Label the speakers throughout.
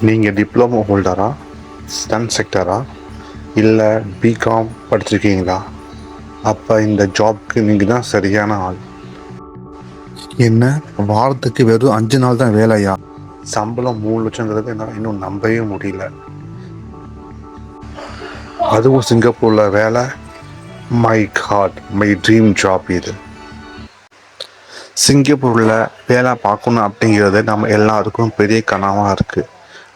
Speaker 1: நீங்கள் diploma ஹோல்டரா, stun செக்டரா, இல்லை BCom படிச்சிருக்கீங்களா? அப்போ இந்த ஜாப்க்கு நீங்கள் தான் சரியான ஆள். என்ன, வாரத்துக்கு வெறும் 5 நாள் தான் வேலையா? சம்பளம் 3 லட்சங்கிறது என்னால் இன்னும் நம்பவே முடியல. அதுவும் சிங்கப்பூரில் வேலை. My god, my dream job இது. சிங்கப்பூரில் வேலை பார்க்கணும் அப்படிங்கிறது நம்ம எல்லாருக்கும் பெரிய கனவாக இருக்குது.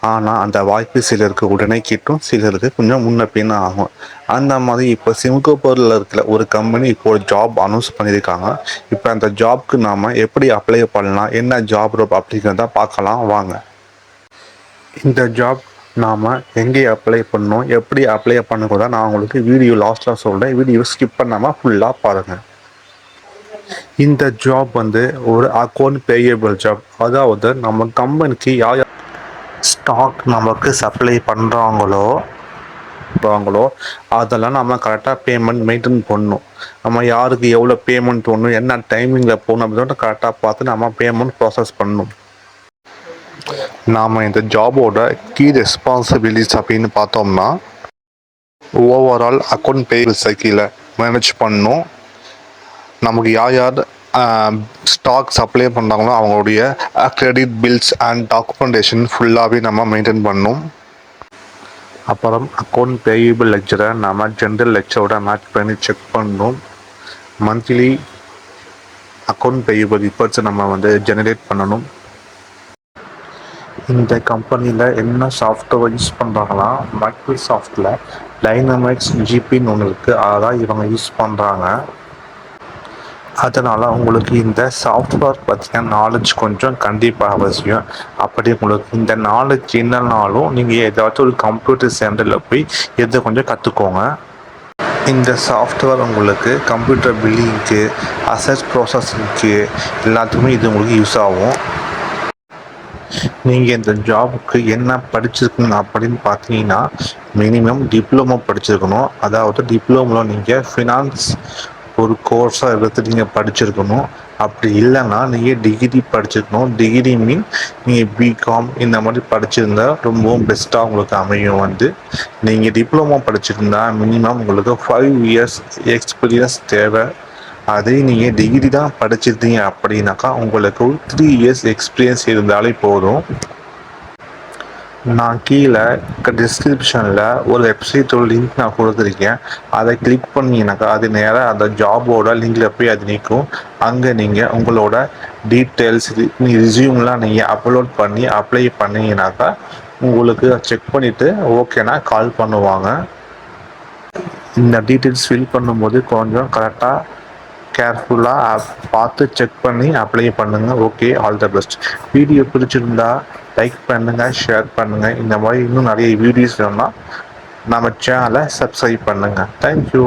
Speaker 1: ஆனால் அந்த வாய்ப்பு சிலருக்கு உடனே கிட்டும், சிலருக்கு கொஞ்சம் முன்ன பின்ன ஆகும். அந்த மாதிரி இப்போ சிங்கப்பூரில் இருக்கிற ஒரு கம்பெனி இப்போ ஒரு ஜாப் அனௌன்ஸ் பண்ணியிருக்காங்க. இப்போ அந்த ஜாப்க்கு நாம் எப்படி அப்ளை பண்ணலாம், என்ன ஜாப் ரோப் அப்படிங்கிறத பார்க்கலாம் வாங்க. இந்த ஜாப் நாம் எங்கே அப்ளை பண்ணணும், எப்படி அப்ளை பண்ணக்கூட நான் உங்களுக்கு வீடியோ லாஸ்ட்டாக சொல்கிறேன். வீடியோ ஸ்கிப் பண்ணாமல் ஃபுல்லாக பாருங்கள். இந்த ஜாப் ஒரு அக்கௌண்ட் பேயபிள் ஜாப். அதாவது நம்ம கம்பெனிக்கு யார் ஸ்டாக் நமக்கு சப்ளை பண்ணுறாங்களோ அதெல்லாம் நம்ம கரெக்டாக பேமெண்ட் மெயின்டைன் பண்ணணும். நம்ம யாருக்கு எவ்வளோ பேமெண்ட் பண்ணணும், என்ன டைமிங்கில் போகணும் அப்படின்னு கரெக்டாக பார்த்து நம்ம பேமெண்ட் ப்ராசஸ் பண்ணணும். நாம் இந்த ஜாபோட கீ ரெஸ்பான்சிபிலிட்டிஸ் அப்படின்னு பார்த்தோம்னா, ஓவரால் அக்கௌண்ட் பேயபிள் சைக்கிளை மேனேஜ் பண்ணணும். நமக்கு யார் ஸ்டாக் சப்ளை பண்ணுறாங்களோ அவங்களுடைய கிரெடிட் பில்ஸ் அண்ட் டாக்குமெண்டேஷன் ஃபுல்லாகவே நம்ம மெயின்டைன் பண்ணணும். அப்புறம் அக்கௌண்ட் பேயபிள் லெக்சரை நம்ம ஜென்ரல் லெக்சரோட மேட்ச் பண்ணி செக் பண்ணணும். மந்த்லி அக்கௌண்ட் பேயபிள் ரிப்போர்ட்ஸை நம்ம ஜெனரேட் பண்ணணும். இந்த கம்பெனியில் என்ன சாஃப்ட்வேர் யூஸ் பண்ணுறாங்களா, மைக்ரோசாஃப்டில் டைனமிக்ஸ் ஜிபின்னு ஒன்று இருக்குது, அதான் இவங்க யூஸ் பண்ணுறாங்க. அதனால் உங்களுக்கு இந்த சாஃப்ட்வேர் பற்றின நாலேஜ் கொஞ்சம் கண்டிப்பாக அவசியம். அப்படி உங்களுக்கு இந்த நாலேஜ் இல்லைனாலும் நீங்கள் ஏதாச்சும் ஒரு கம்ப்யூட்டர் சென்டரில் போய் எதை கொஞ்சம் கற்றுக்கோங்க. இந்த சாஃப்ட்வேர் உங்களுக்கு கம்ப்யூட்டர் பில்லிங்க்கு, அசெட் ப்ராசஸிங்க்கு எல்லாத்துக்குமே இது உங்களுக்கு யூஸ் ஆகும். நீங்கள் இந்த ஜாபுக்கு என்ன படிச்சிருக்கணும் அப்படின்னு பார்த்தீங்கன்னா, மினிமம் டிப்ளமோ படிச்சிருக்கணும். அதாவது டிப்ளமோவில் நீங்கள் ஃபினான்ஸ் ஒரு கோர்ஸாக எடுத்து நீங்கள் படிச்சிருக்கணும். அப்படி இல்லைன்னா நீங்கள் டிகிரி படிச்சிருக்கணும். டிகிரி மீன் நீங்கள் பிகாம் இந்த மாதிரி படிச்சிருந்தா ரொம்பவும் பெஸ்ட்டாக உங்களுக்கு அமையும். நீங்கள் டிப்ளமோ படிச்சிருந்தா மினிமம் உங்களுக்கு 5 இயர்ஸ் எக்ஸ்பீரியன்ஸ் தேவை. அதே நீங்கள் டிகிரி தான் படிச்சிருந்தீங்க அப்படின்னாக்கா உங்களுக்கு 3 இயர்ஸ் எக்ஸ்பீரியன்ஸ் இருந்தாலே போதும். நான் கீழே டிஸ்கிரிப்ஷனில் ஒரு வெப்சைட்டோட லிங்க் நான் கொடுத்துருக்கேன். அதை கிளிக் பண்ணிங்கனாக்கா அது நேராக அந்த ஜாபோட லிங்கில் போய் அது நிற்கும். அங்கே நீங்கள் உங்களோட டீட்டெயில்ஸ் ரிசியூம்லாம் நீங்கள் அப்லோட் பண்ணி அப்ளை பண்ணிங்கனாக்கா உங்களுக்கு செக் பண்ணிவிட்டு ஓகேனா கால் பண்ணுவாங்க. இந்த டீட்டெயில்ஸ் ஃபில் பண்ணும்போது கொஞ்சம் கரெக்டாக கேர்ஃபுல்லாக பார்த்து செக் பண்ணி அப்ளை பண்ணுங்கள். Okay, all the best. Video பிடிச்சிருந்தா லைக் பண்ணுங்கள், ஷேர் பண்ணுங்கள். இந்த மாதிரி இன்னும் நிறைய வீடியோஸ் வேணும்னா நம்ம சேனலை சப்ஸ்கிரைப் பண்ணுங்கள். தேங்க்யூ.